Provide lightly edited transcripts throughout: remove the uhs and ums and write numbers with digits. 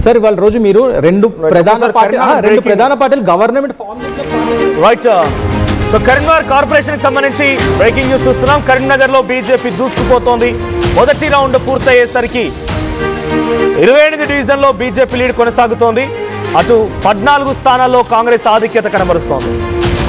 Sir ఇవాళ రోజు మీరు రెండు ప్రధాన పార్టీలు government form right. So Karimnagar corporation కి సంబంధించి బ్రేకింగ్ న్యూస్ చూస్తున్నాం. కరీంనగర్ లో బీజేపీ దూసుకుపోతోంది. మొదటి రౌండ్ పూర్తయ్యేసరికి 28 డివిజన్లో బీజేపీ లీడ్ కొనసాగుతోంది. అటు 14 స్థానాల్లో కాంగ్రెస్ ఆధిక్యత కనబరుస్తోంది.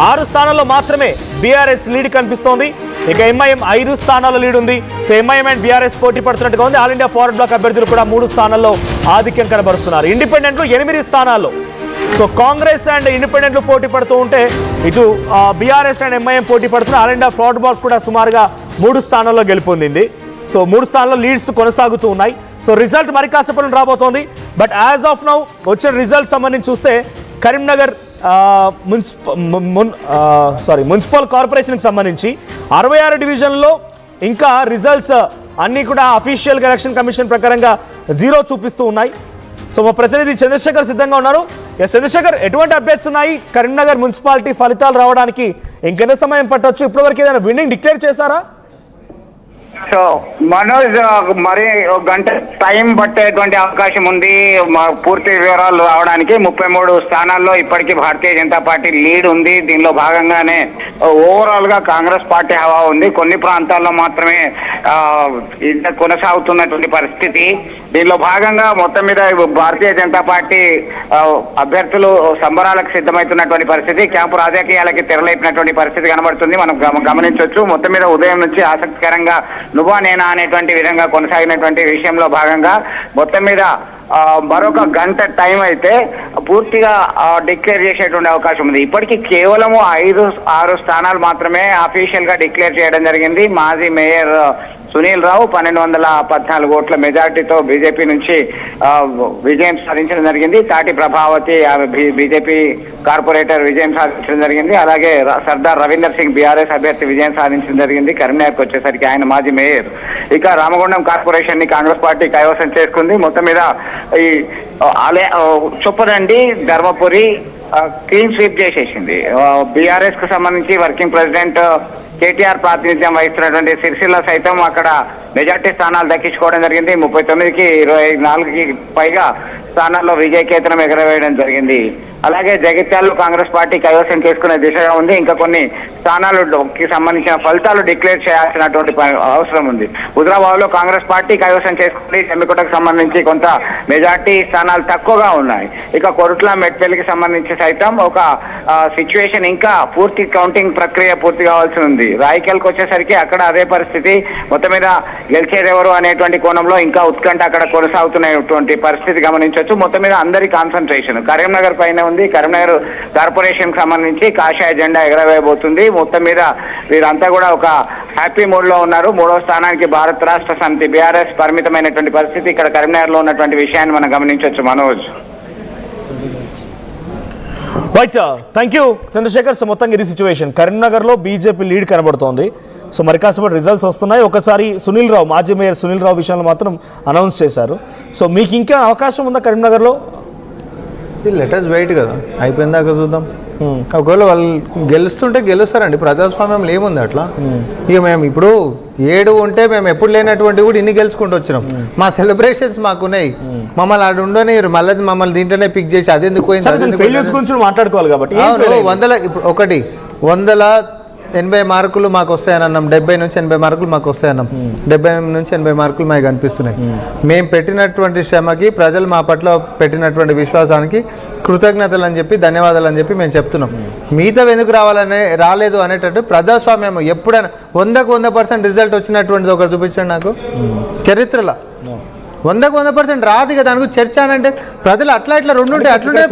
6 స్థానాల్లో మాత్రమే బీఆర్ఎస్ లీడ్ కనిపిస్తోంది. ఇక ఎంఐఎం 5 స్థానాల్లో లీడ్ ఉంది. సో ఎంఐఎం అండ్ బీఆర్ఎస్ పోటీ పడుతున్నట్టుగా ఉంది. ఆల్ ఇండియా ఫార్వర్డ్ బ్లాక్ అభ్యర్థులు కూడా 3 స్థానాల్లో ఆధిక్యం కనబరుస్తున్నారు. ఇండిపెండెంట్లు 8 స్థానాల్లో. సో కాంగ్రెస్ అండ్ ఇండిపెండెంట్లు పోటీ పడుతూ ఉంటే ఇటు బీఆర్ఎస్ అండ్ ఎంఐఎం పోటీ పడుతున్నారు. ఆల్ ఇండియా ఫార్వర్డ్ బ్లాక్ కూడా సుమారుగా 3 స్థానాల్లో గెలుపొందింది. సో 3 స్థానాల్లో లీడ్స్ కొనసాగుతూ ఉన్నాయి. సో రిజల్ట్ మరి కాసేపట్లో రాబోతోంది. బట్ యాజ్ ఆఫ్ నౌ వచ్చిన రిజల్ట్ సంబంధించి చూస్తే కరీంనగర్ మున్సిపల్ కార్పొరేషన్కి సంబంధించి 66 డివిజన్లో ఇంకా రిజల్ట్స్ అన్నీ కూడా అఫీషియల్గా ఎలక్షన్ కమిషన్ ప్రకారంగా 0 చూపిస్తూ ఉన్నాయి. సో మా ప్రతినిధి చంద్రశేఖర్ సిద్ధంగా ఉన్నారు. చంద్రశేఖర్, ఎటువంటి అప్డేట్స్ ఉన్నాయి కరీంనగర్ మున్సిపాలిటీ ఫలితాలు రావడానికి? ఇంకెంత సమయం పట్టవచ్చు? ఇప్పటివరకు ఏదైనా విన్నింగ్ డిక్లేర్ చేశారా? సో మనోజ్, మరి ఒక గంట టైం పట్టేటువంటి అవకాశం ఉంది పూర్తి వివరాలు రావడానికి. 33 స్థానాల్లో ఇప్పటికీ భారతీయ జనతా పార్టీ లీడ్ ఉంది. దీనిలో భాగంగానే ఓవరాల్ గా కాంగ్రెస్ పార్టీ హవా ఉంది. కొన్ని ప్రాంతాల్లో మాత్రమే కొనసాగుతున్నటువంటి పరిస్థితి. దీనిలో భాగంగా మొత్తం మీద భారతీయ జనతా పార్టీ అభ్యర్థులు సంబరాలకు సిద్ధమవుతున్నటువంటి పరిస్థితి, క్యాంపు రాజకీయాలకి తెరలేపినటువంటి పరిస్థితి కనబడుతుంది. మనం గమనించవచ్చు. మొత్తం మీద ఉదయం నుంచి ఆసక్తికరంగా నువ్వా నేనా అనేటువంటి విధంగా కొనసాగినటువంటి విషయంలో భాగంగా మొత్తం మీద మరొక గంట టైం అయితే పూర్తిగా డిక్లేర్ చేసేటువంటి అవకాశం ఉంది. ఇప్పటికీ కేవలము 5-6 స్థానాలు మాత్రమే అఫీషియల్ గా డిక్లేర్ చేయడం జరిగింది. మాజీ మేయర్ సునీల్ రావు 1214 ఓట్ల మెజార్టీతో బీజేపీ నుంచి విజయం సాధించడం జరిగింది. తాటి ప్రభావతి బీజేపీ కార్పొరేటర్ విజయం సాధించడం జరిగింది. అలాగే సర్దార్ రవీందర్ సింగ్ బీఆర్ఎస్ అభ్యర్థి విజయం సాధించడం జరిగింది. కరీంనగర్కి వచ్చేసరికి ఆయన మాజీ మేయర్. ఇక రామగుండం కార్పొరేషన్ ని కాంగ్రెస్ పార్టీ కైవసం చేసుకుంది. మొత్తం మీద ఈ చొప్పదండి, ధర్మపురి క్లీన్ స్వీప్ చేసేసింది. బీఆర్ఎస్ కు సంబంధించి వర్కింగ్ ప్రెసిడెంట్ కేటీఆర్ ప్రాతినిధ్యం వహిస్తున్నటువంటి సిరిసిల్ల సైతం అక్కడ మెజార్టీ స్థానాలు దక్కించుకోవడం జరిగింది. 39కి 24కి పైగా స్థానాల్లో విజయకేతనం ఎగరవేయడం జరిగింది. అలాగే జగిత్యాలలో కాంగ్రెస్ పార్టీ కైవసం చేసుకునే దిశగా ఉంది. ఇంకా కొన్ని స్థానాలకి సంబంధించిన ఫలితాలు డిక్లేర్ చేయాల్సినటువంటి అవసరం ఉంది. హుజరాబాద్ లో కాంగ్రెస్ పార్టీ కైవసం చేసుకుంది. చెమ్మికోటకు సంబంధించి కొంత మెజార్టీ స్థానాలు తక్కువగా ఉన్నాయి. ఇక కొరుట్ల మెట్పల్లికి సంబంధించి సైతం ఒక సిచ్యువేషన్, ఇంకా పూర్తి కౌంటింగ్ ప్రక్రియ పూర్తి కావాల్సి ఉంది. రాయకల్కి వచ్చేసరికి అక్కడ అదే పరిస్థితి. మొత్తం మీద గెలిచేదెవరు అనేటువంటి కోణంలో ఇంకా ఉత్కంఠ అక్కడ కొనసాగుతున్నటువంటి పరిస్థితి గమనించవచ్చు. మొత్తం మీద అందరి కాన్సన్ట్రేషన్ కరీంనగర్ పైన ఉంది. కరీంనగర్ కార్పొరేషన్ కి సంబంధించి కాషాయ జెండా ఎగరవేయబోతుంది. మొత్తం మీద వీరంతా కూడా ఒక హ్యాపీ మూడ్ లో ఉన్నారు. 3వ స్థానానికి భారత రాష్ట్ర సమితి బీఆర్ఎస్ పరిమితమైనటువంటి పరిస్థితి ఇక్కడ కరీంనగర్ లో ఉన్నటువంటి విషయాన్ని మనం గమనించవచ్చు. Manoj, right, thank you Chandrashekar. So మొత్తంగా ఇది సిచ్యువేషన్. కరీంనగర్లో బీజేపీ లీడ్ కనబడుతోంది. సో మరి కాసేపటి రిజల్ట్స్ వస్తున్నాయి. ఒకసారి సునీల్ రావు, మాజీ మేయర్ సునీల్ రావు విషయంలో మాత్రం అనౌన్స్ చేశారు. సో మీకు ఇంకా అవకాశం ఉందా కరీంనగర్లో? లెటర్స్ వెయిట్ కదా, అయిపోయిందాక చూద్దాం. ఒకవేళ వాళ్ళు గెలుస్తుంటే గెలుస్తారండి. ప్రజాస్వామ్యంలో ఏముంది అట్లా. ఇక మేము ఇప్పుడు 7 ఉంటే మేము ఎప్పుడు లేనటువంటి కూడా ఇన్ని గెలుచుకుంటూ వచ్చినాం. మా సెలబ్రేషన్స్ మాకున్నాయి. మమ్మల్ని ఆడు ఉండని మమ్మల్ని దీంట్లోనే పిక్ చేసి అదెందుకు మాట్లాడుకోవాలి కాబట్టి 180 మార్కులు మాకు వస్తాయని అన్నాం. 70 నుంచి 80 మార్కులు మాకు వస్తాయన్నాం. 70 నుంచి 80 మార్కులు మాకు కనిపిస్తున్నాయి. మేము పెట్టినటువంటి శ్రమకి, ప్రజలు మా పట్ల పెట్టినటువంటి విశ్వాసానికి కృతజ్ఞతలు అని చెప్పి, ధన్యవాదాలు అని చెప్పి మేము చెప్తున్నాం. మిగతా ఎందుకు రాలేదు అనేటట్టు ప్రజాస్వామ్యం ఎప్పుడైనా 100కు 100% రిజల్ట్ వచ్చినటువంటిది ఒకటి చూపించండి నాకు చరిత్రలో. 100కు 100% రాదు కదా. దానికి చర్చ అంటే ప్రజలు అట్లా ఇట్లా 2 ఉంటే అట్లుంటే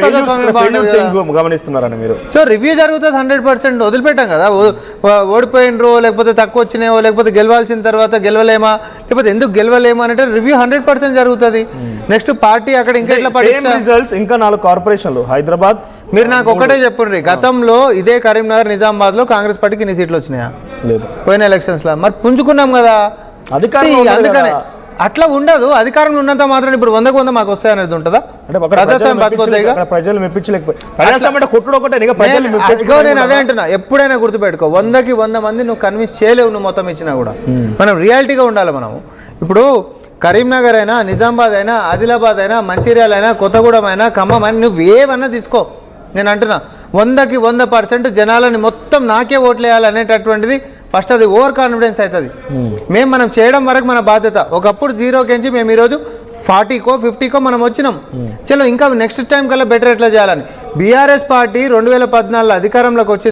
గమనిస్తున్నారని మీరు. సో రివ్యూ జరుగుతుంది. 100% వదిలిపెట్టాం కదా. ఓడిపోయినరో, లేకపోతే తక్కువ వచ్చినాయో, లేకపోతే గెలవాల్సిన తర్వాత గెలవలేమా, లేకపోతే ఎందుకు గెలవలేమా అంటే రివ్యూ 100% జరుగుతుంది. నెక్స్ట్ పార్టీ అక్కడ ఇంకా ఇంకా 4 కార్పొరేషన్లు హైదరాబాద్. మీరు నాకు ఒకటే చెప్పండి, గతంలో ఇదే కరీంనగర్, నిజామాబాద్ లో కాంగ్రెస్ పార్టీకి ఎన్ని సీట్లు వచ్చినాయా? లేదు. పోయిన ఎలక్షన్స్ లో మరి పుంజుకున్నాం కదా. అందుకనే అట్లా ఉండదు. అధికారంలో ఉన్నంత మాత్రం ఇప్పుడు 100కు 100 మాకు వస్తాయనేది ఉంటుందా? నేను అదే అంటున్నా, ఎప్పుడైనా గుర్తుపెట్టుకో, 100కి 100 మంది నువ్వు కన్విన్స్ చేయలేవు. నువ్వు మొత్తం ఇచ్చినా కూడా మనం రియాలిటీగా ఉండాలి. మనము ఇప్పుడు కరీంనగర్ అయినా, నిజామాబాద్ అయినా, ఆదిలాబాద్ అయినా, మంచిర్యాల అయినా, కొత్తగూడెం అయినా, ఖమ్మం అయినా, నువ్వు ఏమన్నా తీసుకో. నేను అంటున్నా 100కి 100% జనాలని మొత్తం నాకే ఓట్లు వేయాలనేటటువంటిది ఫస్ట్ అది ఓవర్ కాన్ఫిడెన్స్ అవుతుంది. మనం చేయడం వరకు మన బాధ్యత. ఒకప్పుడు 0కి మేము ఈరోజు 40కో 50కో మనం వచ్చినాం. చలో ఇంకా నెక్స్ట్ టైం కల్లా బెటర్ ఎట్లా చేయాలని. బీఆర్ఎస్ పార్టీ 2014 అధికారంలోకి వచ్చి